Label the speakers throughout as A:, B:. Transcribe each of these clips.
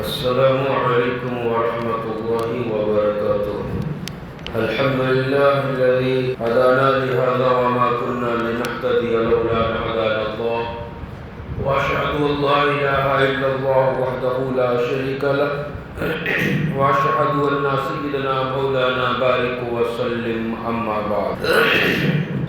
A: السلام عليكم ورحمة الله وبركاته. الحمد لله الذي هدانا لهذا وما كنا لنهتدي لولا أن هدانا الله، وأشهد أن لا إله إلا الله وحده لا شريك له، وأشهد أن سيدنا مولانا بارك وسلم. أما بعد،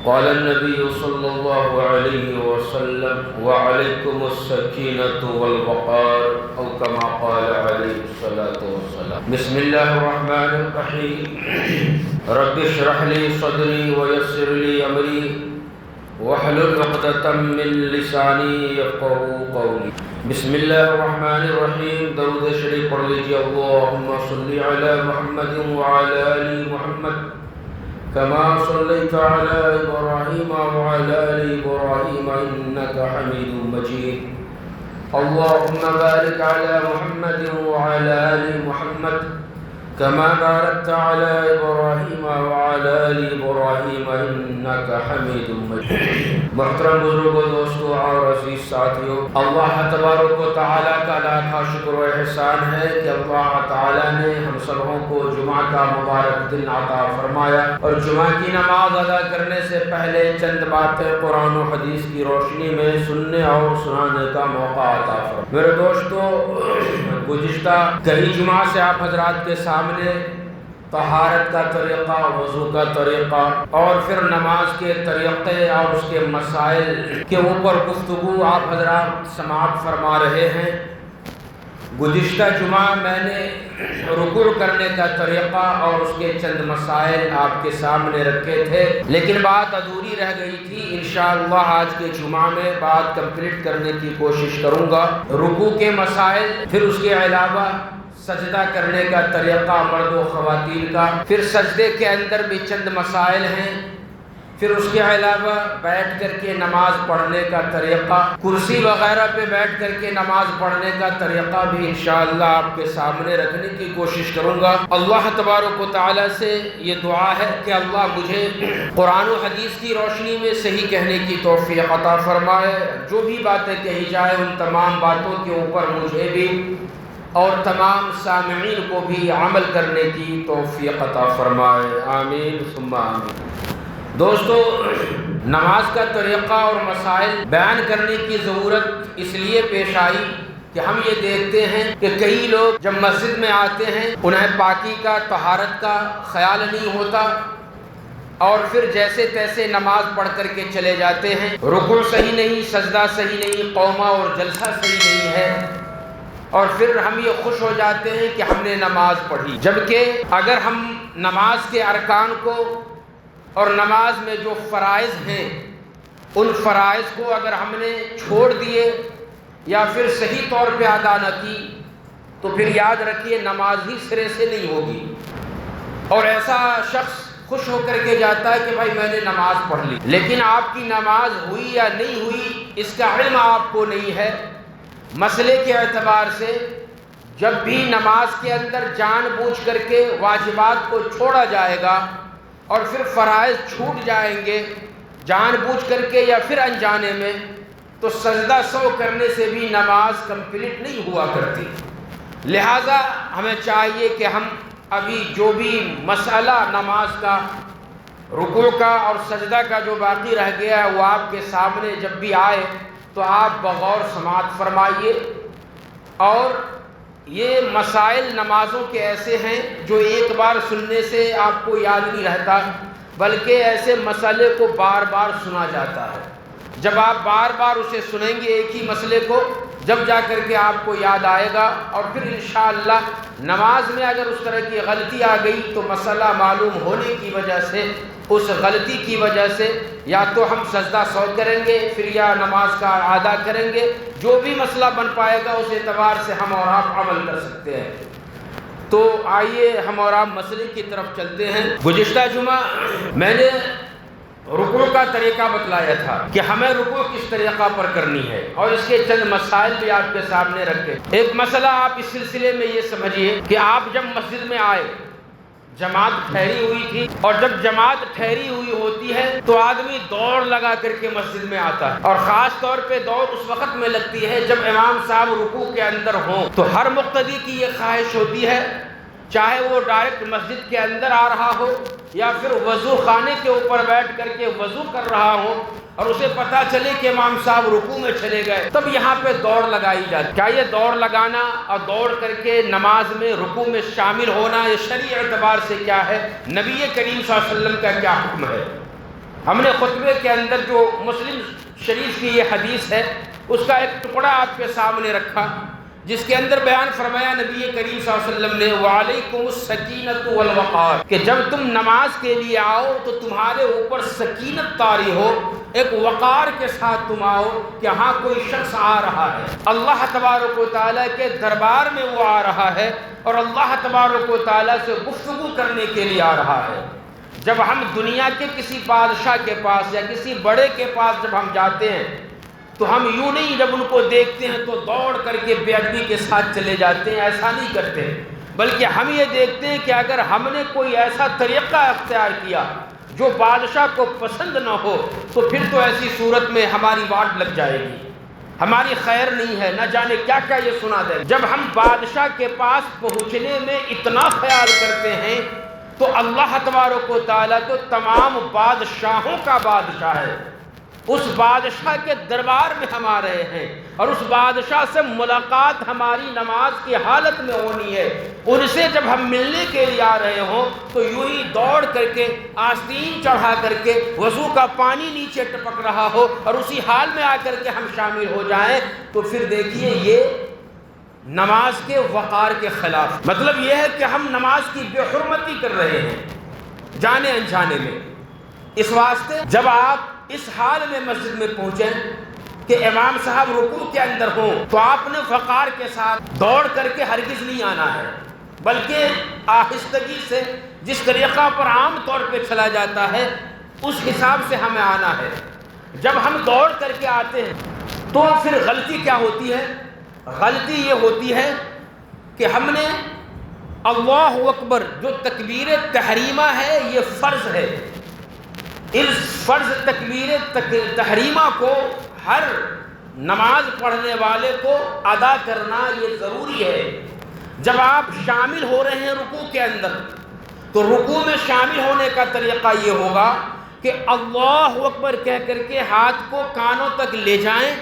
A: قال النبي صلى الله عليه وسلم: وعليكم السكينة والوقار، أو كما قال عليه الصلاة والسلام. بسم الله الرحمن الرحيم. رب اشرح لي صدري ويسر لي أمري واحلل عقدة من لساني يفقهوا قولي. بسم الله الرحمن الرحيم. درود شریف پڑھ لیجیے. اللهم صل على محمد وعلى آل محمد كما صليت على إبراهيم وعلى آل إبراهيم إنك حميد مجيد. اللهم بارك على محمد وعلى آل محمد كما باركت على إبراهيم وعلى آل إبراهيم إنك حميد مجيد. محترم بزرگوں، دوستوں اور عزیز ساتھیوں، اللہ تبارک و تعالیٰ کا لاکھوں شکر و احسان ہے کہ اللہ تعالیٰ نے ہم سبوں کو جمعہ کا مبارک دن عطا فرمایا، اور جمعہ کی نماز ادا کرنے سے پہلے چند باتیں قرآن و حدیث کی روشنی میں سننے اور سنانے کا موقع عطا فرمایا. میرے دوستوں، گزشتہ کئی جمعہ سے آپ حضرات کے سامنے طہارت کا طریقہ، وضو کا طریقہ اور پھر نماز کے طریقے اور اس کے مسائل کے اوپر گفتگو آپ حضرات سماعت فرما رہے ہیں. گزشتہ جمعہ میں نے رکوع کرنے کا طریقہ اور اس کے چند مسائل آپ کے سامنے رکھے تھے، لیکن بات ادھوری رہ گئی تھی. انشاءاللہ آج کے جمعہ میں بات کمپلیٹ کرنے کی کوشش کروں گا. رکوع کے مسائل، پھر اس کے علاوہ سجدہ کرنے کا طریقہ مرد و خواتین کا، پھر سجدے کے اندر بھی چند مسائل ہیں، پھر اس کے علاوہ بیٹھ کر کے نماز پڑھنے کا طریقہ، کرسی وغیرہ پہ بیٹھ کر کے نماز پڑھنے کا طریقہ بھی انشاءاللہ آپ کے سامنے رکھنے کی کوشش کروں گا. اللہ تبارک و تعالیٰ سے یہ دعا ہے کہ اللہ مجھے قرآن و حدیث کی روشنی میں صحیح کہنے کی توفیق عطا فرمائے. جو بھی باتیں کہی جائیں ان تمام باتوں کے اوپر مجھے بھی اور تمام سامعین کو بھی عمل کرنے کی توفیق عطا فرمائے. آمین ثم آمین. دوستو، نماز کا طریقہ اور مسائل بیان کرنے کی ضرورت اس لیے پیش آئی کہ ہم یہ دیکھتے ہیں کہ کئی لوگ جب مسجد میں آتے ہیں انہیں پاکی کا، طہارت کا خیال نہیں ہوتا، اور پھر جیسے تیسے نماز پڑھ کر کے چلے جاتے ہیں. رکوع صحیح نہیں، سجدہ صحیح نہیں، قومہ اور جلسہ صحیح نہیں ہے، اور پھر ہم یہ خوش ہو جاتے ہیں کہ ہم نے نماز پڑھی. جبکہ اگر ہم نماز کے ارکان کو اور نماز میں جو فرائض ہیں ان فرائض کو اگر ہم نے چھوڑ دیے یا پھر صحیح طور پہ ادا نہ کی تو پھر یاد رکھیے نماز ہی سرے سے نہیں ہوگی. اور ایسا شخص خوش ہو کر کے جاتا ہے کہ بھائی میں نے نماز پڑھ لی، لیکن آپ کی نماز ہوئی یا نہیں ہوئی اس کا علم آپ کو نہیں ہے. مسئلے کے اعتبار سے جب بھی نماز کے اندر جان بوجھ کر کے واجبات کو چھوڑا جائے گا اور پھر فرائض چھوٹ جائیں گے جان بوجھ کر کے یا پھر انجانے میں، تو سجدہ سہو کرنے سے بھی نماز کمپلیٹ نہیں ہوا کرتی. لہذا ہمیں چاہیے کہ ہم ابھی جو بھی مسئلہ نماز کا، رکوع کا اور سجدہ کا جو باقی رہ گیا ہے وہ آپ کے سامنے جب بھی آئے تو آپ بغور سماعت فرمائیے. اور یہ مسائل نمازوں کے ایسے ہیں جو ایک بار سننے سے آپ کو یاد نہیں رہتا، بلکہ ایسے مسئلے کو بار بار سنا جاتا ہے. جب آپ بار بار اسے سنیں گے ایک ہی مسئلے کو، جب جا کر کے آپ کو یاد آئے گا. اور پھر انشاءاللہ نماز میں اگر اس طرح کی غلطی آ گئی تو مسئلہ معلوم ہونے کی وجہ سے، اس غلطی کی وجہ سے یا تو ہم سجدہ سہو کریں گے پھر یا نماز کا ادا کریں گے. جو بھی مسئلہ بن پائے گا اس اعتبار سے ہم اور آپ عمل کر سکتے ہیں. تو آئیے ہم اور آپ مسئلے کی طرف چلتے ہیں. گزشتہ جمعہ میں نے رکوع کا طریقہ بتلایا تھا کہ ہمیں رکوع کس طریقہ پر کرنی ہے، اور اس کے چند مسائل بھی آپ کے سامنے رکھے. ایک مسئلہ آپ اس سلسلے میں یہ سمجھیے کہ آپ جب مسجد میں آئے، جماعت ٹھہری ہوئی تھی، اور جب جماعت ٹھہری ہوئی ہوتی ہے تو آدمی دوڑ لگا کر کے مسجد میں آتا ہے، اور خاص طور پہ دوڑ اس وقت میں لگتی ہے جب امام صاحب رکوع کے اندر ہوں۔ تو ہر مقتدی کی یہ خواہش ہوتی ہے، چاہے وہ ڈائریکٹ مسجد کے اندر آ رہا ہو یا پھر وضو خانے کے اوپر بیٹھ کر کے وضو کر رہا ہو اور اسے پتا چلے کہ امام صاحب رکوع میں چلے گئے، تب یہاں پہ دوڑ لگائی جاتی ہے۔ کیا یہ دوڑ لگانا اور دوڑ کر کے نماز میں رکوع میں شامل ہونا یہ شرعی اعتبار سے کیا ہے؟ نبی کریم صلی اللہ علیہ وسلم کا کیا حکم ہے؟ ہم نے خطبے کے اندر جو مسلم شریف کی یہ حدیث ہے اس کا ایک ٹکڑا آپ کے سامنے رکھا، جس کے اندر بیان فرمایا نبی کریم صلی اللہ علیہ وسلم نے وعلیکم السکینۃ والوقار، کہ جب تم نماز کے لیے آؤ تو تمہارے اوپر سکینت طاری ہو، ایک وقار کے ساتھ تم آؤ کہ ہاں کوئی شخص آ رہا ہے، اللہ تبارک و تعالیٰ کے دربار میں وہ آ رہا ہے اور اللہ تبارک و تعالیٰ سے گفتگو کرنے کے لیے آ رہا ہے۔ جب ہم دنیا کے کسی بادشاہ کے پاس یا کسی بڑے کے پاس جب ہم جاتے ہیں تو ہم یوں نہیں جب ان کو دیکھتے ہیں تو دوڑ کر کے بے ادبی کے ساتھ چلے جاتے ہیں، ایسا نہیں کرتے، بلکہ ہم یہ دیکھتے ہیں کہ اگر ہم نے کوئی ایسا طریقہ اختیار کیا جو بادشاہ کو پسند نہ ہو تو پھر تو ایسی صورت میں ہماری واٹ لگ جائے گی، ہماری خیر نہیں ہے، نہ جانے کیا کیا یہ سنا دے۔ جب ہم بادشاہ کے پاس پہنچنے میں اتنا خیال کرتے ہیں تو اللہ تبارک و تعالیٰ تو تمام بادشاہوں کا بادشاہ ہے، اس بادشاہ کے دربار میں ہم آ رہے ہیں اور اس بادشاہ سے ملاقات ہماری نماز کی حالت میں ہونی ہے، ان سے جب ہم ملنے کے لیے آ رہے ہوں تو یوں ہی دوڑ کر کے آستین چڑھا کر کے وضو کا پانی نیچے ٹپک رہا ہو اور اسی حال میں آ کر کے ہم شامل ہو جائیں تو پھر دیکھیے یہ نماز کے وقار کے خلاف، مطلب یہ ہے کہ ہم نماز کی بے حرمتی کر رہے ہیں جانے انجانے میں۔ اس واسطے جب آپ اس حال میں مسجد میں پہنچیں کہ امام صاحب رکوع کے اندر ہوں تو آپ نے وقار کے ساتھ دوڑ کر کے ہرگز نہیں آنا ہے، بلکہ آہستگی سے جس طریقہ پر عام طور پہ چلا جاتا ہے اس حساب سے ہمیں آنا ہے۔ جب ہم دوڑ کر کے آتے ہیں تو پھر غلطی کیا ہوتی ہے؟ غلطی یہ ہوتی ہے کہ ہم نے اللہ اکبر جو تکبیر تحریمہ ہے یہ فرض ہے، اس فرض تکبیر تحریمہ کو ہر نماز پڑھنے والے کو ادا کرنا یہ ضروری ہے۔ جب آپ شامل ہو رہے ہیں رکوع کے اندر تو رکوع میں شامل ہونے کا طریقہ یہ ہوگا کہ اللہ اکبر کہہ کر کے ہاتھ کو کانوں تک لے جائیں،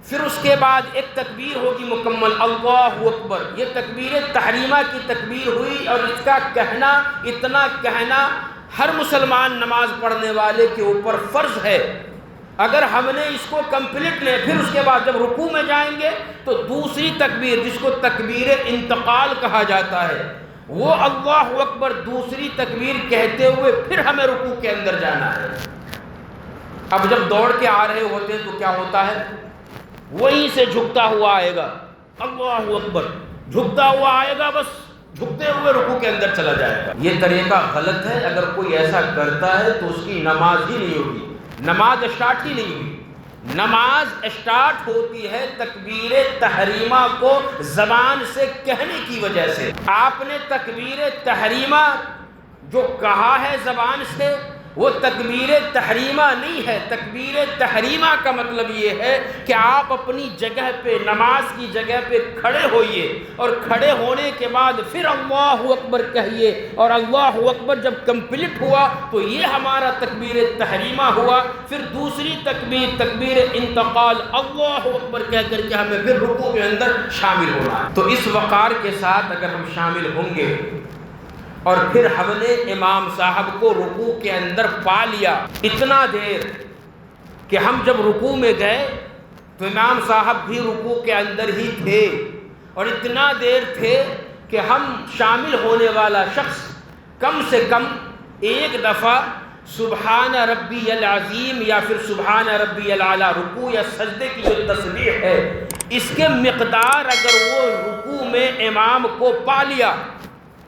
A: پھر اس کے بعد ایک تکبیر ہوگی مکمل اللہ اکبر، یہ تکبیر تحریمہ کی تکبیر ہوئی، اور اس کا کہنا اتنا کہنا ہر مسلمان نماز پڑھنے والے کے اوپر فرض ہے۔ اگر ہم نے اس کو کمپلیٹ لے پھر اس کے بعد جب رکوع میں جائیں گے تو دوسری تکبیر جس کو تکبیر انتقال کہا جاتا ہے وہ اللہ اکبر دوسری تکبیر کہتے ہوئے پھر ہمیں رکوع کے اندر جانا ہے۔ اب جب دوڑ کے آ رہے ہوتے ہیں تو کیا ہوتا ہے؟ وہیں سے جھکتا ہوا آئے گا، اللہ اکبر جھکتا ہوا آئے گا، بس جھکتے ہوئے رکوع کے اندر چلا جائے گا۔ یہ طریقہ غلط ہے، اگر کوئی ایسا کرتا ہے تو اس کی نماز ہی نہیں ہوگی، نماز اسٹارٹ ہی نہیں ہوئی۔ نماز اسٹارٹ ہوتی ہے تکبیر تحریمہ کو زبان سے کہنے کی وجہ سے۔ آپ نے تکبیر تحریمہ جو کہا ہے زبان سے وہ تکبیر تحریمہ نہیں ہے۔ تکبیر تحریمہ کا مطلب یہ ہے کہ آپ اپنی جگہ پہ نماز کی جگہ پہ کھڑے ہوئیے اور کھڑے ہونے کے بعد پھر اللہ اکبر کہیے، اور اللہ اکبر جب کمپلیٹ ہوا تو یہ ہمارا تکبیر تحریمہ ہوا۔ پھر دوسری تکبیر تکبیر انتقال اللہ اکبر کہہ کر کے ہمیں پھر رکوع کے اندر شامل ہونا ہے۔ تو اس وقار کے ساتھ اگر ہم شامل ہوں گے اور پھر ہم نے امام صاحب کو رکوع کے اندر پا لیا اتنا دیر کہ ہم جب رکوع میں گئے تو امام صاحب بھی رکوع کے اندر ہی تھے، اور اتنا دیر تھے کہ ہم شامل ہونے والا شخص کم سے کم ایک دفعہ سبحان ربی العظیم یا پھر سبحان ربی الاعلیٰ رکوع یا سجدے کی جو تسبیح ہے اس کے مقدار اگر وہ رکوع میں امام کو پا لیا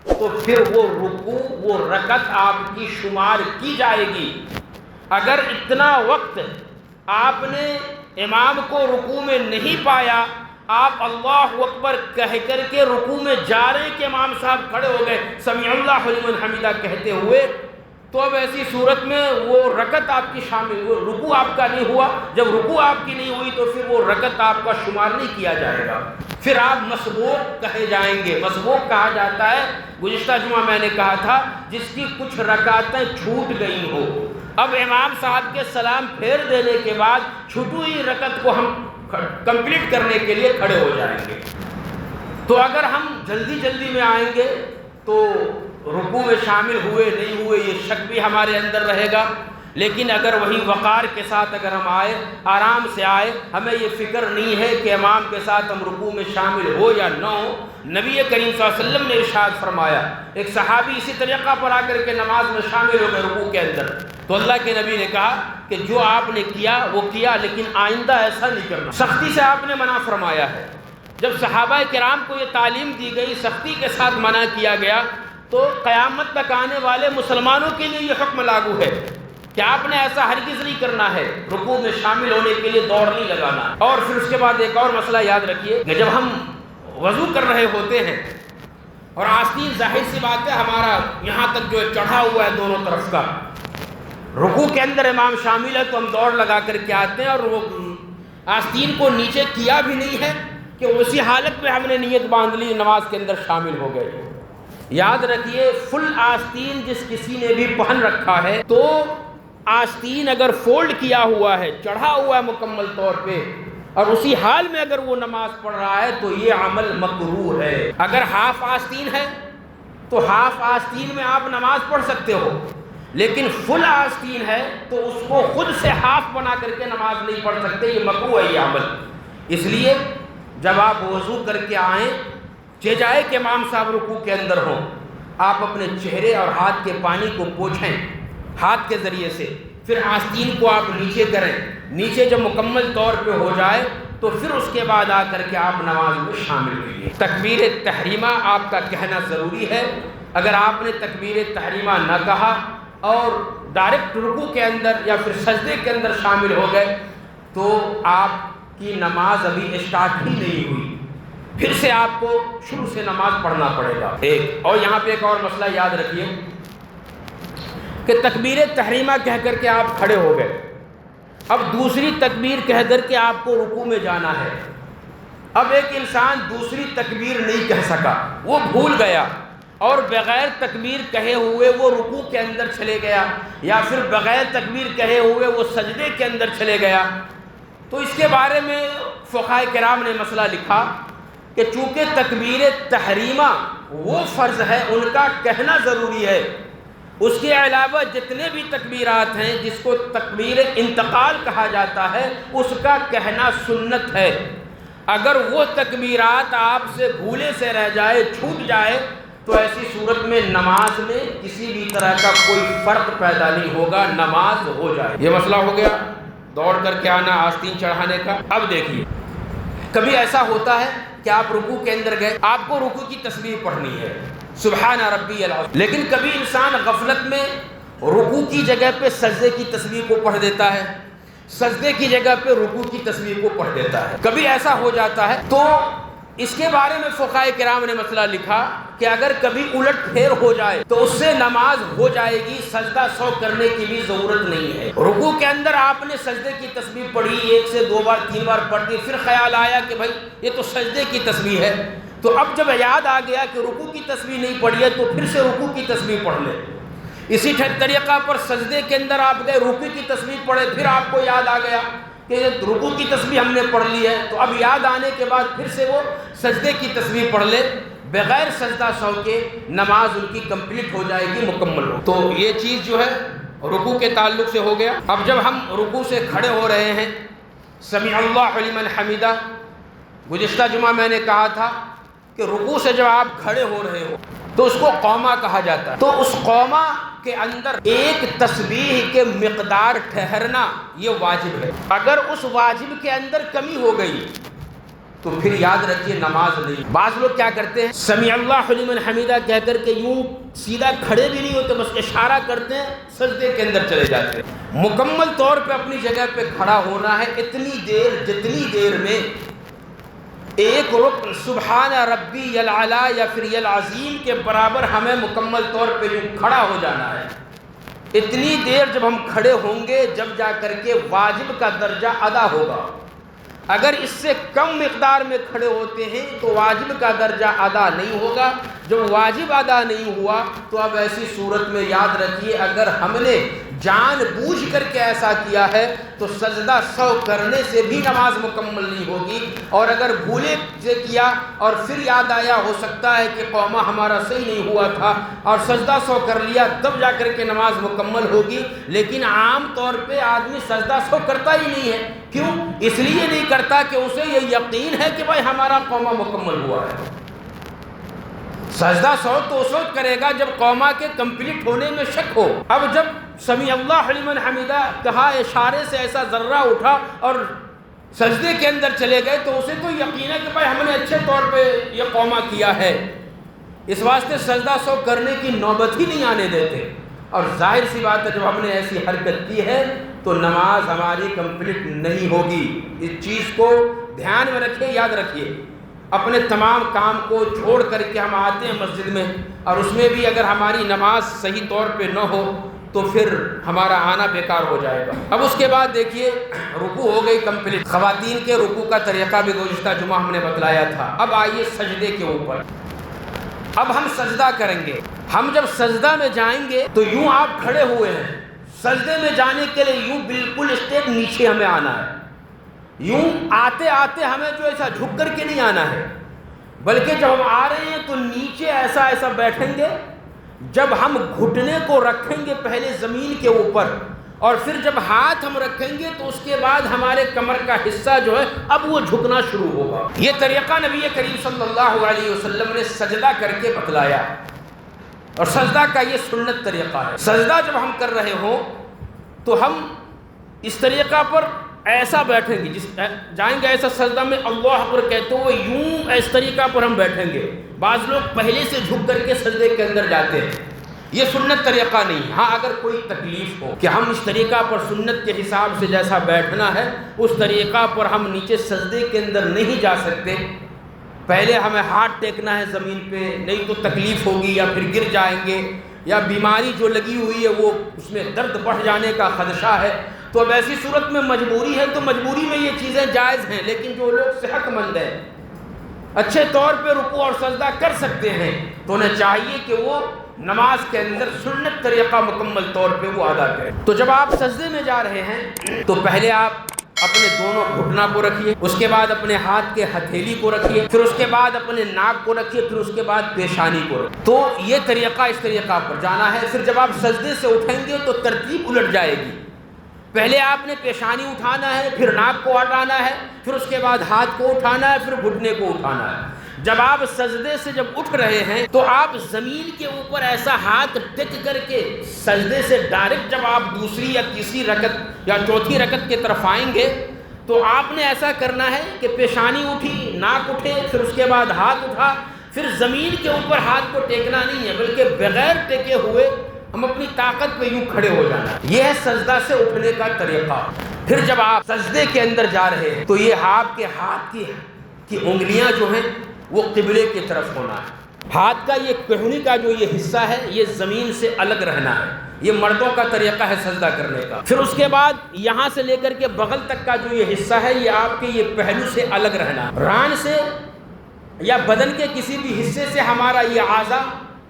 A: تو پھر وہ رکوع وہ رکعت آپ کی شمار کی جائے گی۔ اگر اتنا وقت آپ نے امام کو رکوع میں نہیں پایا آپ اللہ اکبر کہہ کر کے رکوع میں جا رہے ہیں کہ امام صاحب کھڑے ہو گئے سمیع اللہ لمن حمیدہ کہتے ہوئے، تو اب ایسی صورت میں وہ رکعت آپ کی شامل، وہ رکوع آپ کا نہیں ہوا۔ جب رکوع آپ کی نہیں ہوئی تو پھر وہ رکعت آپ کا شمار نہیں کیا جائے گا، پھر آپ مسبوق کہے جائیں گے۔ مسبوق کہا جاتا ہے، گزشتہ جمعہ میں نے کہا تھا، جس کی کچھ رکعتیں چھوٹ گئی ہو، اب امام صاحب کے سلام پھیر دینے کے بعد چھوٹی ہوئی رکعت کو ہم کمپلیٹ کرنے کے لیے کھڑے ہو جائیں گے۔ تو اگر ہم جلدی جلدی میں آئیں گے تو رکوع میں شامل ہوئے نہیں ہوئے یہ شک بھی ہمارے اندر رہے گا، لیکن اگر وہی وقار کے ساتھ اگر ہم آئے، آرام سے آئے، ہمیں یہ فکر نہیں ہے کہ امام کے ساتھ ہم رکوع میں شامل ہو یا نہ ہو۔ نبی کریم صلی اللہ علیہ وسلم نے ارشاد فرمایا، ایک صحابی اسی طریقہ پر آ کر کے نماز میں شامل ہو گئے رکوع کے اندر، تو اللہ کے نبی نے کہا کہ جو آپ نے کیا وہ کیا، لیکن آئندہ ایسا نہیں کرنا۔ سختی سے آپ نے منع فرمایا ہے۔ جب صحابہ کرام کو یہ تعلیم دی گئی، سختی کے ساتھ منع کیا گیا، تو قیامت تک آنے والے مسلمانوں کے لیے یہ حکم لاگو ہے کہ آپ نے ایسا ہرگز نہیں کرنا ہے، رکوع میں شامل ہونے کے لیے دوڑ نہیں لگانا۔ اور پھر اس کے بعد ایک اور مسئلہ یاد رکھیے کہ جب ہم وضو کر رہے ہوتے ہیں اور آستین، ظاہر سی بات ہے ہمارا یہاں تک جو چڑھا ہوا ہے دونوں طرف کا، رکوع کے اندر امام شامل ہے تو ہم دوڑ لگا کر کے آتے ہیں، اور وہ آستین کو نیچے کیا بھی نہیں ہے کہ اسی حالت میں ہم نے نیت باندھ لی، نماز کے اندر شامل ہو گئے۔ یاد رکھیے، فل آستین جس کسی نے بھی پہن رکھا ہے، تو آستین اگر فولڈ کیا ہوا ہے، چڑھا ہوا ہے مکمل طور پہ، اور اسی حال میں اگر وہ نماز پڑھ رہا ہے تو یہ عمل مکروہ ہے۔ اگر ہاف آستین ہے تو ہاف آستین میں آپ نماز پڑھ سکتے ہو، لیکن فل آستین ہے تو اس کو خود سے ہاف بنا کر کے نماز نہیں پڑھ سکتے، یہ مکروہ ہے یہ عمل۔ اس لیے جب آپ وضو کر کے آئیں، جائے کہ امام صاحب رکوع کے اندر ہوں، آپ اپنے چہرے اور ہاتھ کے پانی کو پوچھیں ہاتھ کے ذریعے سے، پھر آستین کو آپ نیچے کریں، نیچے جب مکمل طور پہ ہو جائے تو پھر اس کے بعد آ کر کے آپ نماز میں شامل ہوئیے۔ تکبیر تحریمہ آپ کا کہنا ضروری ہے۔ اگر آپ نے تکبیر تحریمہ نہ کہا اور ڈائریکٹ رکوع کے اندر یا پھر سجدے کے اندر شامل ہو گئے تو آپ کی نماز ابھی اسٹارٹ ہی نہیں ہوئی، پھر سے آپ کو شروع سے نماز پڑھنا پڑے گا۔ اور یہاں پہ ایک اور مسئلہ یاد رکھیے کہ تکبیر تحریمہ کہہ کر کے آپ کھڑے ہو گئے، اب دوسری تکبیر کہہ کر کے آپ کو رکوع میں جانا ہے۔ اب ایک انسان دوسری تکبیر نہیں کہہ سکا، وہ بھول گیا، اور بغیر تکبیر کہے ہوئے وہ رکوع کے اندر چلے گیا، یا پھر بغیر تکبیر کہے ہوئے وہ سجدے کے اندر چلے گیا، تو اس کے بارے میں فقہاء کرام نے مسئلہ لکھا کہ چونکہ تکبیر تحریمہ وہ فرض ہے، ان کا کہنا ضروری ہے، اس کے علاوہ جتنے بھی تکبیرات ہیں جس کو تکبیر انتقال کہا جاتا ہے، اس کا کہنا سنت ہے۔ اگر وہ تکبیرات آپ سے بھولے سے رہ جائے، چھوٹ جائے، تو ایسی صورت میں نماز میں کسی بھی طرح کا کوئی فرق پیدا نہیں ہوگا، نماز ہو جائے۔ یہ مسئلہ ہو گیا دوڑ کر کے آنا، آستین چڑھانے کا۔ اب دیکھیے، کبھی ایسا ہوتا ہے کہ آپ رکوع کے اندر گئے، آپ کو رکوع کی تسبیح پڑھنی ہے، سبحان ربی العظیم، لیکن کبھی انسان غفلت میں رکوع کی جگہ پہ سجدے کی تسبیح کو پڑھ دیتا ہے، سجدے کی جگہ پہ رکوع کی تسبیح کو پڑھ دیتا ہے، کبھی ایسا ہو جاتا ہے۔ تو اس کے بارے میں فقہاء کرام نے مسئلہ لکھا کہ اگر کبھی الٹ پھیر ہو جائے تو اس سے نماز ہو جائے گی، سجدہ سو کرنے کی بھی ضرورت نہیں ہے۔ رکوع کے اندر آپ نے سجدے کی تسبیح پڑھی، 1 سے 2 بار 3 بار پڑھ دی، پھر خیال آیا کہ بھائی یہ تو سجدے کی تسبیح ہے، تو اب جب یاد آ گیا کہ رکوع کی تسبیح نہیں پڑھی ہے تو پھر سے رکوع کی تسبیح پڑھ لیں۔ اسی طریقہ پر سجدے کے اندر آپ گئے، رکوع کی تسبیح پڑھے، پھر آپ کو یاد آ گیا کہ رکوع کی تسبیح ہم نے پڑھ لی ہے، تو اب یاد آنے کے بعد پھر سے وہ سجدے کی تسبیح پڑھ لے، بغیر سجدہ سو کے نماز ان کی کمپلیٹ ہو جائے گی، مکمل ہو۔ تو یہ چیز جو ہے رکوع کے تعلق سے ہو گیا۔ اب جب ہم رکوع سے کھڑے ہو رہے ہیں، سمیع اللہ لمن حمیدہ، گزشتہ جمعہ میں نے کہا تھا کہ رکوع سے جب آپ کھڑے ہو رہے ہو تو اس کو قومہ کہا جاتا ہے، تو اس قومہ کے اندر ایک تسبیح کے مقدار ٹھہرنا یہ واجب ہے۔ اگر اس واجب کے اندر کمی ہو گئی تو پھر یاد رکھیے نماز نہیں۔ بعض لوگ کیا کرتے ہیں، سمیع اللہ لمن حمیدہ کہہ کر کے یوں سیدھا کھڑے بھی نہیں ہوتے، بس اشارہ کرتے ہیں، سجدے کے اندر چلے جاتے ہیں۔ مکمل طور پہ اپنی جگہ پہ کھڑا ہونا ہے اتنی دیر جتنی دیر میں ایک رکن سبحان ربی العلیٰ یا پھر العظیم کے برابر ہمیں مکمل طور پہ یوں کھڑا ہو جانا ہے۔ اتنی دیر جب ہم کھڑے ہوں گے جب جا کر کے واجب کا درجہ ادا ہوگا۔ اگر اس سے کم مقدار میں کھڑے ہوتے ہیں تو واجب کا درجہ ادا نہیں ہوگا۔ جب واجب ادا نہیں ہوا تو اب ایسی صورت میں یاد رکھیے اگر ہم نے جان بوجھ کر کے ایسا کیا ہے تو سجدہ سہو کرنے سے بھی نماز مکمل نہیں ہوگی، اور اگر بھولے سے کیا اور پھر یاد آیا ہو سکتا ہے کہ قومہ ہمارا صحیح نہیں ہوا تھا اور سجدہ سہو کر لیا تب جا کر کے نماز مکمل ہوگی۔ لیکن عام طور پہ آدمی سجدہ سہو کرتا ہی نہیں ہے۔ کیوں؟ اس لیے نہیں کرتا کہ اسے یہ یقین ہے کہ بھائی ہمارا قومہ مکمل ہوا ہے۔ سجدہ سہو تو اس وقت کرے گا جب قومہ کے کمپلیٹ ہونے میں شک ہو۔ اب جب سمیع اللہ لمن حمیدہ کہا، اشارے سے ایسا ذرہ اٹھا اور سجدے کے اندر چلے گئے تو اسے تو یقین ہے کہ بھائی ہم نے اچھے طور پہ یہ قومہ کیا ہے، اس واسطے سجدہ سہو کرنے کی نوبت ہی نہیں آنے دیتے۔ اور ظاہر سی بات ہے جب ہم نے ایسی حرکت کی ہے تو نماز ہماری کمپلیٹ نہیں ہوگی۔ اس چیز کو دھیان میں رکھیں، یاد رکھیے۔ اپنے تمام کام کو چھوڑ کر کے ہم آتے ہیں مسجد میں، اور اس میں بھی اگر ہماری نماز صحیح طور پہ نہ ہو تو پھر ہمارا آنا بیکار ہو جائے گا۔ اب اس کے بعد دیکھیے رکوع ہو گئی کمپلیٹ۔ خواتین کے رکوع کا طریقہ بھی گزشتہ جمعہ ہم نے بتلایا تھا۔ اب آئیے سجدے کے اوپر، اب ہم سجدہ کریں گے۔ ہم جب سجدہ میں جائیں گے تو یوں آپ کھڑے ہوئے ہیں، سجدے میں جانے کے لیے یوں بالکل اسٹیپ نیچے ہمیں آنا ہے۔ یوں آتے آتے ہمیں جو ایسا جھک کر کے نہیں آنا ہے، بلکہ جب ہم آ رہے ہیں تو نیچے ایسا بیٹھیں گے۔ جب ہم گھٹنے کو رکھیں گے پہلے زمین کے اوپر، اور پھر جب ہاتھ ہم رکھیں گے تو اس کے بعد ہمارے کمر کا حصہ جو ہے اب وہ جھکنا شروع ہوگا۔ یہ طریقہ نبی کریم صلی اللہ علیہ وسلم نے سجدہ کر کے بتلایا، اور سجدہ کا یہ سنت طریقہ ہے۔ سجدہ جب ہم کر رہے ہوں تو ہم اس طریقہ پر ایسا بیٹھیں گے، جائیں گے ایسا سجدہ میں اللہ اکبر کہتے ہوئے یوں اس طریقہ پر ہم بیٹھیں گے۔ بعض لوگ پہلے سے جھک کر کے سجدے کے اندر جاتے ہیں، یہ سنت طریقہ نہیں۔ ہاں اگر کوئی تکلیف ہو کہ ہم اس طریقہ پر سنت کے حساب سے جیسا بیٹھنا ہے اس طریقہ پر ہم نیچے سجدے کے اندر نہیں جا سکتے، پہلے ہمیں ہاتھ ٹیکنا ہے زمین پہ، نہیں تو تکلیف ہوگی یا پھر گر جائیں گے، یا بیماری جو لگی ہوئی ہے وہ اس میں درد بڑھ جانے کا خدشہ ہے، تو اب ایسی صورت میں مجبوری ہے تو مجبوری میں یہ چیزیں جائز ہیں۔ لیکن جو لوگ صحت مند ہیں، اچھے طور پہ رکوع اور سجدہ کر سکتے ہیں، تو انہیں چاہیے کہ وہ نماز کے اندر سنت طریقہ مکمل طور پہ وہ ادا کریں۔ تو جب آپ سجدے میں جا رہے ہیں تو پہلے آپ اپنے دونوں گھٹنا کو رکھیے، اس کے بعد اپنے ہاتھ کے ہتھیلی کو رکھیے، پھر اس کے بعد اپنے ناک کو رکھیے، پھر اس کے بعد پیشانی کو رکھیے۔ تو یہ طریقہ اس طریقہ پر جانا ہے۔ پھر جب آپ سجدے سے اٹھیں گے تو ترتیب الٹ جائے گی، پہلے آپ نے پیشانی اٹھانا ہے، پھر ناک کو ہٹانا ہے، پھر اس کے بعد ہاتھ کو اٹھانا ہے، پھر گھٹنے کو اٹھانا ہے۔ جب آپ سجدے سے جب اٹھ رہے ہیں تو آپ زمین کے اوپر ایسا ہاتھ ٹک کر کے سجدے سے ڈائریکٹ جب آپ دوسری یا تیسری رکعت یا چوتھی رکعت کی طرف آئیں گے تو آپ نے ایسا کرنا ہے کہ پیشانی اٹھی، ناک اٹھے، پھر اس کے بعد ہاتھ اٹھا، پھر زمین کے اوپر ہاتھ کو ٹیکنا نہیں ہے بلکہ بغیر ٹیکے ہوئے ہم اپنی طاقت پہ یوں کھڑے ہو جانا ہے۔ یہ ہے سجدہ سے اٹھنے کا طریقہ۔ پھر جب آپ سجدے کے اندر جا رہے ہیں تو یہ آپ کے ہاتھ کی انگلیاں جو ہیں وہ قبلے کی طرف ہونا ہے۔ ہاتھ کا یہ کہنی کا جو یہ حصہ ہے یہ زمین سے الگ رہنا ہے۔ یہ مردوں کا طریقہ ہے سجدہ کرنے کا۔ پھر اس کے بعد یہاں سے لے کر کے بغل تک کا جو یہ حصہ ہے یہ آپ کے یہ پہلو سے الگ رہنا ہے۔ ران سے یا بدن کے کسی بھی حصے سے ہمارا یہ اعضاء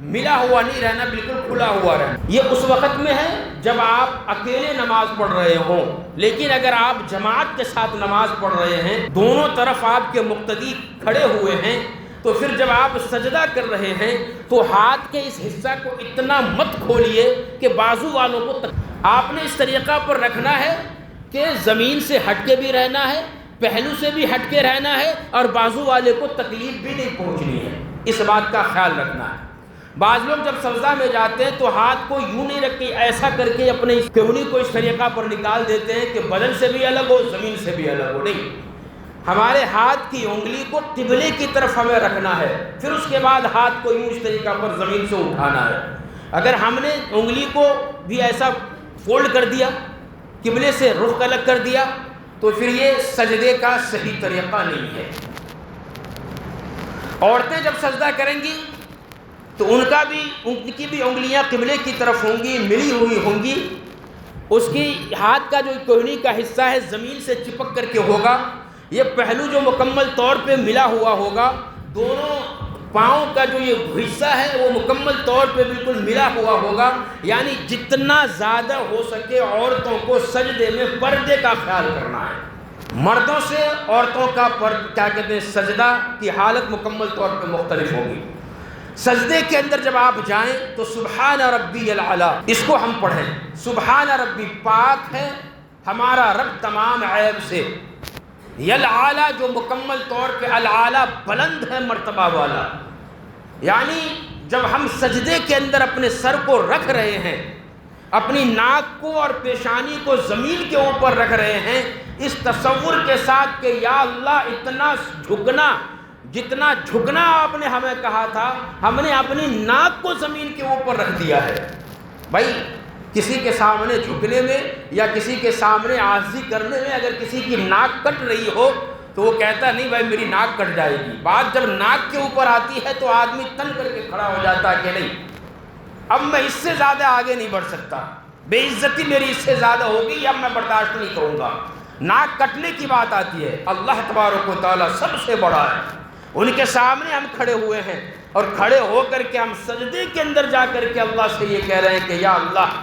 A: ملا ہوا نہیں رہنا، بالکل کھلا ہوا رہنا۔ یہ اس وقت میں ہے جب آپ اکیلے نماز پڑھ رہے ہوں، لیکن اگر آپ جماعت کے ساتھ نماز پڑھ رہے ہیں، دونوں طرف آپ کے مقتدی کھڑے ہوئے ہیں، تو پھر جب آپ سجدہ کر رہے ہیں تو ہاتھ کے اس حصہ کو اتنا مت کھولیے کہ بازو والوں کو آپ نے اس طریقہ پر رکھنا ہے کہ زمین سے ہٹ کے بھی رہنا ہے، پہلو سے بھی ہٹ کے رہنا ہے، اور بازو والے کو تکلیف بھی نہیں پہنچنی ہے۔ اس بات کا خیال رکھنا ہے۔ بعض لوگ جب سجدہ میں جاتے ہیں تو ہاتھ کو یوں نہیں رکھ کے ایسا کر کے اپنے اس کہنی کو اس طریقہ پر نکال دیتے ہیں کہ بدن سے بھی الگ ہو، زمین سے بھی الگ ہو۔ نہیں، ہمارے ہاتھ کی انگلی کو قبلے کی طرف ہمیں رکھنا ہے، پھر اس کے بعد ہاتھ کو یوں اس طریقہ پر زمین سے اٹھانا ہے۔ اگر ہم نے انگلی کو بھی ایسا فولڈ کر دیا، قبلے سے رخ الگ کر دیا، تو پھر یہ سجدے کا صحیح طریقہ نہیں ہے۔
B: عورتیں جب سجدہ کریں گی تو ان کی بھی انگلیاں قبلے کی طرف ہوں گی، ملی ہوئی ہوں گی، اس کی ہاتھ کا جو کوہنی کا حصہ ہے زمین سے چپک کر کے ہوگا، یہ پہلو جو مکمل طور پہ ملا ہوا ہوگا، دونوں پاؤں کا جو یہ حصہ ہے وہ مکمل طور پہ بالکل ملا ہوا ہوگا، یعنی جتنا زیادہ ہو سکے عورتوں کو سجدے میں پردے کا خیال کرنا ہے۔ مردوں سے عورتوں کا کیا کہتے ہیں سجدہ کی حالت مکمل طور پہ مختلف ہوگی۔ سجدے کے اندر جب آپ جائیں تو سبحان ربی العلیٰ اس کو ہم پڑھیں، سبحان ربی، پاک ہے ہمارا رب تمام عیب سے، یلعلیٰ جو مکمل طور پہ العلیٰ بلند ہے مرتبہ والا، یعنی جب ہم سجدے کے اندر اپنے سر کو رکھ رہے ہیں، اپنی ناک کو اور پیشانی کو زمین کے اوپر رکھ رہے ہیں، اس تصور کے ساتھ کہ یا اللہ اتنا جھکنا، جتنا جھکنا آپ نے ہمیں کہا تھا، ہم نے اپنی ناک کو زمین کے اوپر رکھ دیا ہے۔ بھائی کسی کے سامنے جھکنے میں یا کسی کے سامنے عاجزی کرنے میں اگر کسی کی ناک کٹ رہی ہو تو وہ کہتا نہیں بھائی میری ناک کٹ جائے گی، بات جب ناک کے اوپر آتی ہے تو آدمی تن کر کے کھڑا ہو جاتا ہے کہ نہیں اب میں اس سے زیادہ آگے نہیں بڑھ سکتا، بے عزتی میری اس سے زیادہ ہوگی، اب میں برداشت نہیں کروں گا۔ ناک کٹنے کی بات آتی ہے، اللہ تبارک و تعالیٰ سب سے بڑا ہے، ان کے سامنے ہم کھڑے ہوئے ہیں اور کھڑے ہو کر کے ہم سجدے کے اندر جا کر کے اللہ سے یہ کہہ رہے ہیں کہ یا اللہ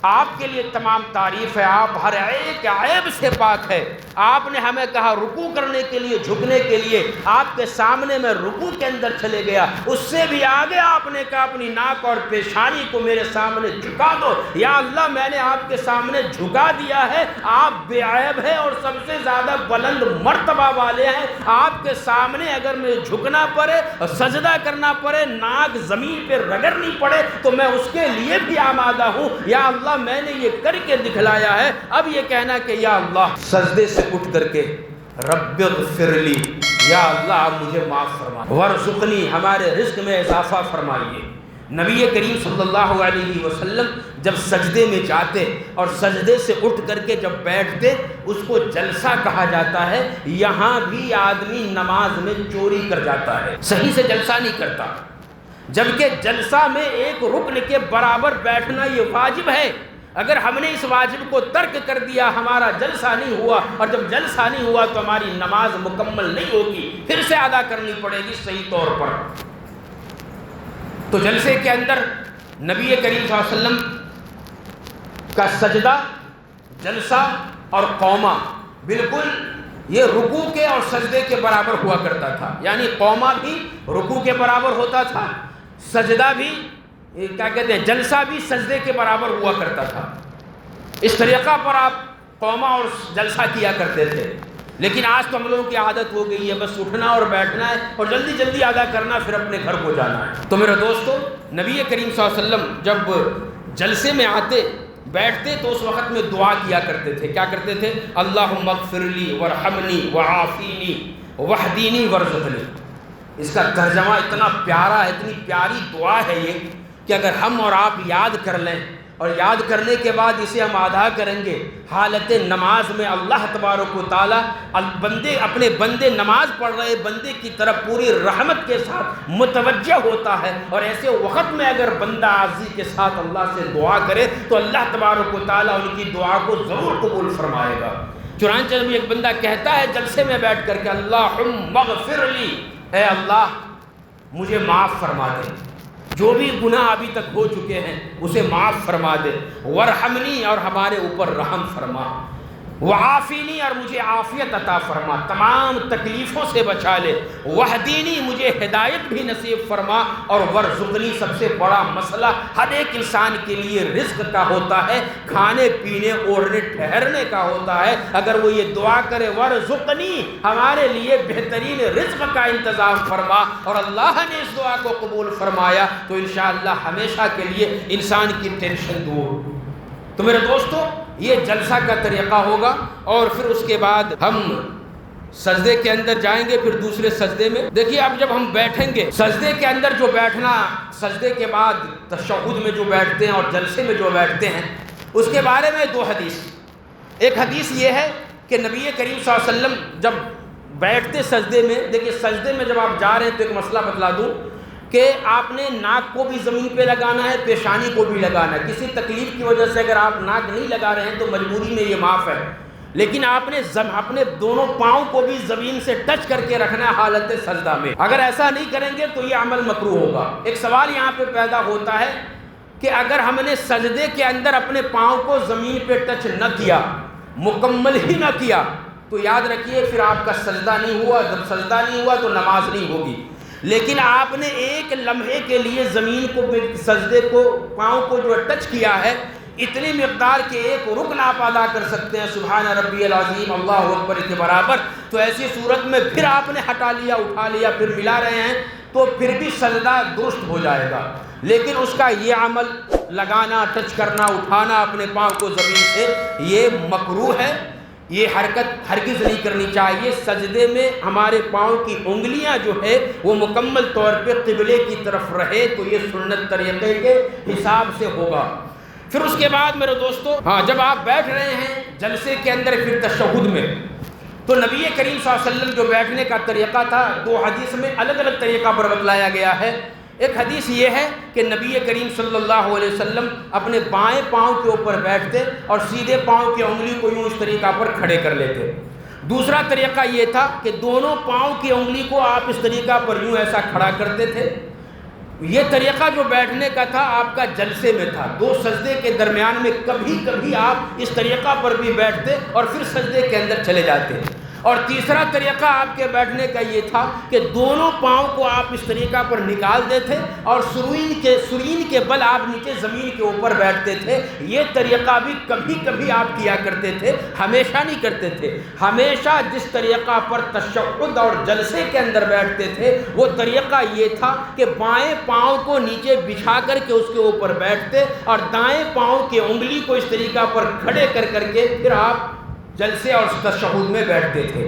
B: آپ کے لیے تمام تعریف ہے، آپ ہر ایک عیب سے پاک ہے۔ آپ نے ہمیں کہا رکوع کرنے کے لیے، جھکنے کے لیے، آپ کے سامنے میں رکوع کے اندر چلے گیا، اس سے بھی آگے آپ نے کہا اپنی ناک اور پیشانی کو میرے سامنے جھکا دو۔ یا اللہ میں نے آپ کے سامنے جھکا دیا ہے، آپ بے عیب ہے اور سب سے زیادہ بلند مرتبہ والے ہیں، آپ کے سامنے اگر مجھے جھکنا پڑے، سجدہ کرنا پڑے، ناک زمین پہ رگڑنی پڑے تو میں اس کے لیے بھی آمادہ ہوں۔ یا اللہ میں نے یہ کر کے دکھلایا ہے، اب یہ کہنا کہ یا اللہ سجدے سے اٹھ کر کے رب اغفر لی، یا اللہ مجھے معاف فرما، ورزقنی ہمارے رزق میں اضافہ فرمائیے۔ نبی کریم صلی اللہ علیہ وسلم جب سجدے میں جاتے اور سجدے سے اٹھ کر کے جب بیٹھتے اس کو جلسہ کہا جاتا ہے۔ یہاں بھی آدمی نماز میں چوری کر جاتا ہے، صحیح سے جلسہ نہیں کرتا، جبکہ جلسہ میں ایک رکن کے برابر بیٹھنا یہ واجب ہے۔ اگر ہم نے اس واجب کو ترک کر دیا ہمارا جلسہ نہیں ہوا، اور جب جلسہ نہیں ہوا تو ہماری نماز مکمل نہیں ہوگی، پھر سے ادا کرنی پڑے گی صحیح طور پر۔ تو جلسے کے اندر نبی کریم صلی اللہ علیہ وسلم کا سجدہ، جلسہ اور قومہ بالکل یہ رکوع کے اور سجدے کے برابر ہوا کرتا تھا، یعنی قومہ بھی رکوع کے برابر ہوتا تھا، سجدہ بھی کیا کہتے ہیں جلسہ بھی سجدے کے برابر ہوا کرتا تھا۔ اس طریقہ پر آپ قومہ اور جلسہ کیا کرتے تھے، لیکن آج تو ہم لوگوں کی عادت ہو گئی ہے بس اٹھنا اور بیٹھنا ہے اور جلدی جلدی ادا کرنا، پھر اپنے گھر کو جانا ہے۔ تو میرے دوستو نبی کریم صلی اللہ علیہ وسلم جب جلسے میں آتے بیٹھتے تو اس وقت میں دعا کیا کرتے تھے، کیا کرتے تھے؟ اللہم اغفر لی ورحمنی وعافینی وحدینی ورزقنی۔ اس کا ترجمہ اتنا پیارا ہے، اتنی پیاری دعا ہے یہ کہ اگر ہم اور آپ یاد کر لیں اور یاد کرنے کے بعد اسے ہم ادا کریں گے حالت نماز میں، اللہ تبارک و تعالیٰ اپنے بندے نماز پڑھ رہے بندے کی طرف پوری رحمت کے ساتھ متوجہ ہوتا ہے، اور ایسے وقت میں اگر بندہ عاجزی کے ساتھ اللہ سے دعا کرے تو اللہ تبارک و تعالیٰ ان کی دعا کو ضرور قبول فرمائے گا۔ چنانچہ جب ایک بندہ کہتا ہے جلسے میں بیٹھ کر کے اللہم اغفر لی، اے اللہ مجھے معاف فرما دے، جو بھی گناہ ابھی تک ہو چکے ہیں اسے معاف فرما دے، ورحمنی اور ہمارے اوپر رحم فرما، وعافینی اور مجھے عافیت عطا فرما، تمام تکلیفوں سے بچا لے، وحدینی مجھے ہدایت بھی نصیب فرما، اور ورزقنی سب سے بڑا مسئلہ ہر ایک انسان کے لیے رزق کا ہوتا ہے، کھانے پینے اوڑھنے ٹھہرنے کا ہوتا ہے۔ اگر وہ یہ دعا کرے ورزقنی ہمارے لیے بہترین رزق کا انتظام فرما، اور اللہ نے اس دعا کو قبول فرمایا تو انشاءاللہ ہمیشہ کے لیے انسان کی ٹینشن دور۔ تو میرے دوستو یہ جلسہ کا طریقہ ہوگا، اور پھر اس کے بعد ہم سجدے کے اندر جائیں گے، پھر دوسرے سجدے میں۔ دیکھیے اب جب ہم بیٹھیں گے سجدے کے اندر جو بیٹھنا، سجدے کے بعد تشہد میں جو بیٹھتے ہیں اور جلسے میں جو بیٹھتے ہیں، اس کے بارے میں دو حدیث۔ ایک حدیث یہ ہے کہ نبی کریم صلی اللہ علیہ وسلم جب بیٹھتے سجدے میں، دیکھیے سجدے میں جب آپ جا رہے ہیں تو ایک مسئلہ بتلا دوں کہ آپ نے ناک کو بھی زمین پہ لگانا ہے، پیشانی کو بھی لگانا ہے۔ کسی تکلیف کی وجہ سے اگر آپ ناک نہیں لگا رہے ہیں تو مجبوری میں یہ معاف ہے، لیکن آپ نے اپنے دونوں پاؤں کو بھی زمین سے ٹچ کر کے رکھنا ہے حالت سجدہ میں۔ اگر ایسا نہیں کریں گے تو یہ عمل مکروہ ہوگا۔ ایک سوال یہاں پہ پیدا ہوتا ہے کہ اگر ہم نے سجدے کے اندر اپنے پاؤں کو زمین پہ ٹچ نہ کیا، مکمل ہی نہ کیا، تو یاد رکھیے پھر آپ کا سجدہ نہیں ہوا۔ جب سجدہ نہیں ہوا تو نماز نہیں ہوگی۔ لیکن آپ نے ایک لمحے کے لیے زمین کو، سجدے کو، پاؤں کو جو ٹچ کیا ہے، اتنی مقدار کے ایک رکن آپ ادا کر سکتے ہیں، سبحان ربی العظیم اللہ اکبر کے برابر، تو ایسی صورت میں پھر آپ نے ہٹا لیا، اٹھا لیا، پھر ملا رہے ہیں تو پھر بھی سجدہ درست ہو جائے گا۔ لیکن اس کا یہ عمل لگانا، ٹچ کرنا، اٹھانا اپنے پاؤں کو زمین سے، یہ مکروہ ہے، یہ حرکت ہرگز نہیں کرنی چاہیے۔ سجدے میں ہمارے پاؤں کی انگلیاں جو ہے وہ مکمل طور پہ قبلے کی طرف رہے تو یہ سنت طریقے کے حساب سے ہوگا۔ پھر اس کے بعد میرے دوستو، جب آپ بیٹھ رہے ہیں جلسے کے اندر، پھر تشہد میں، تو نبی کریم صلی اللہ علیہ وسلم جو بیٹھنے کا طریقہ تھا، دو حدیث میں الگ الگ طریقہ پر بتلایا گیا ہے۔ ایک حدیث یہ ہے کہ نبی کریم صلی اللہ علیہ وسلم اپنے بائیں پاؤں کے اوپر بیٹھتے اور سیدھے پاؤں کی انگلی کو یوں اس طریقہ پر کھڑے کر لیتے۔ دوسرا طریقہ یہ تھا کہ دونوں پاؤں کی انگلی کو آپ اس طریقہ پر یوں ایسا کھڑا کرتے تھے۔ یہ طریقہ جو بیٹھنے کا تھا آپ کا جلسے میں تھا، دو سجدے کے درمیان میں کبھی کبھی آپ اس طریقہ پر بھی بیٹھتے اور پھر سجدے کے اندر چلے جاتے۔ اور تیسرا طریقہ آپ کے بیٹھنے کا یہ تھا کہ دونوں پاؤں کو آپ اس طریقہ پر نکال دیتے اور سرین کے بل آپ نیچے زمین کے اوپر بیٹھتے تھے۔ یہ طریقہ بھی کبھی کبھی آپ کیا کرتے تھے، ہمیشہ نہیں کرتے تھے۔ ہمیشہ جس طریقہ پر تشہد اور جلسے کے اندر بیٹھتے تھے وہ طریقہ یہ تھا کہ بائیں پاؤں کو نیچے بچھا کر کے اس کے اوپر بیٹھتے اور دائیں پاؤں کی انگلی کو اس طریقہ پر کھڑے کر کے پھر آپ جلسے اور تشہد میں بیٹھتے تھے۔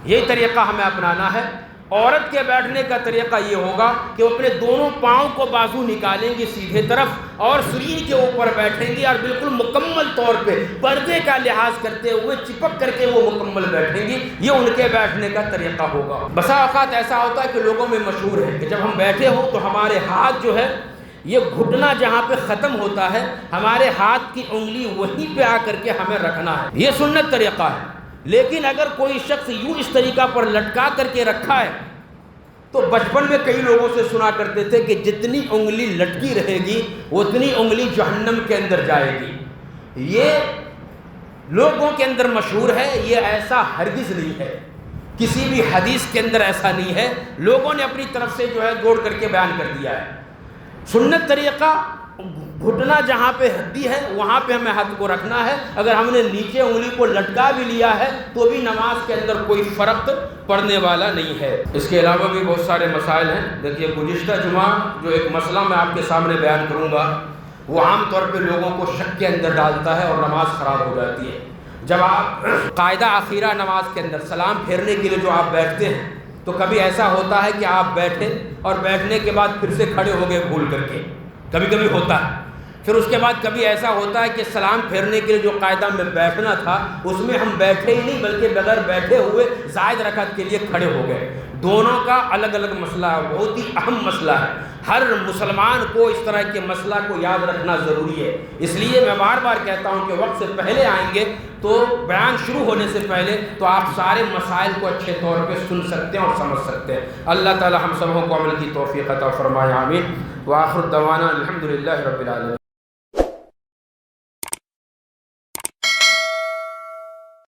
B: یہی طریقہ ہمیں اپنانا ہے۔ عورت کے بیٹھنے کا طریقہ یہ ہوگا کہ وہ اپنے دونوں پاؤں کو بازو نکالیں گی سیدھے طرف اور سرین کے اوپر بیٹھیں گی اور بالکل مکمل طور پہ پردے کا لحاظ کرتے ہوئے چپک کر کے وہ مکمل بیٹھیں گی۔ یہ ان کے بیٹھنے کا طریقہ ہوگا۔ بسا اوقات ایسا ہوتا ہے کہ لوگوں میں مشہور ہے کہ جب ہم بیٹھے ہوں تو ہمارے ہاتھ جو ہے یہ گھٹنا جہاں پہ ختم ہوتا ہے، ہمارے ہاتھ کی انگلی وہیں پہ آ کر کے ہمیں رکھنا ہے۔ یہ سنت طریقہ ہے۔ لیکن اگر کوئی شخص یوں اس طریقہ پر لٹکا کر کے رکھا ہے تو بچپن میں کئی لوگوں سے سنا کرتے تھے کہ جتنی انگلی لٹکی رہے گی اتنی انگلی جہنم کے اندر جائے گی۔ یہ لوگوں کے اندر مشہور ہے، یہ ایسا ہرگز نہیں ہے، کسی بھی حدیث کے اندر ایسا نہیں ہے، لوگوں نے اپنی طرف سے جو ہے جوڑ کر کے بیان کر دیا ہے۔ سنت طریقہ گھٹنا جہاں پہ ہڈی ہے وہاں پہ ہمیں ہاتھ کو رکھنا ہے۔ اگر ہم نے نیچے انگلی کو لٹکا بھی لیا ہے تو بھی نماز کے اندر کوئی فرق پڑنے والا نہیں ہے۔ اس کے علاوہ بھی بہت سارے مسائل ہیں۔ دیکھیے گزشتہ جمعہ جو ایک مسئلہ میں آپ کے سامنے بیان کروں گا وہ عام طور پہ لوگوں کو شک کے اندر ڈالتا ہے اور نماز خراب ہو جاتی ہے۔ جب آپ قاعدہ اخیرہ نماز کے اندر سلام پھیرنے کے لیے جو آپ بیٹھتے ہیں تو کبھی ایسا ہوتا ہے کہ آپ بیٹھے اور بیٹھنے کے بعد پھر سے کھڑے ہو گئے بھول کر کے، کبھی کبھی ہوتا ہے۔ پھر اس کے بعد کبھی ایسا ہوتا ہے کہ سلام پھیرنے کے لیے جو قاعدہ میں بیٹھنا تھا اس میں ہم بیٹھے ہی نہیں بلکہ بغیر بیٹھے ہوئے زائد رکعت کے لیے کھڑے ہو گئے۔ دونوں کا الگ الگ مسئلہ ہے، بہت ہی اہم مسئلہ ہے۔ ہر مسلمان کو اس طرح کے مسئلہ کو یاد رکھنا ضروری ہے۔ اس لیے میں بار بار کہتا ہوں کہ وقت سے پہلے آئیں گے تو بیان شروع ہونے سے پہلے تو آپ سارے مسائل کو اچھے طور پہ سن سکتے ہیں اور سمجھ سکتے ہیں۔ اللہ تعالی ہم سبوں کو عمل کی توفیق عطا فرمائے، آمین۔ وآخر دعوانا الحمدللہ رب العالمین۔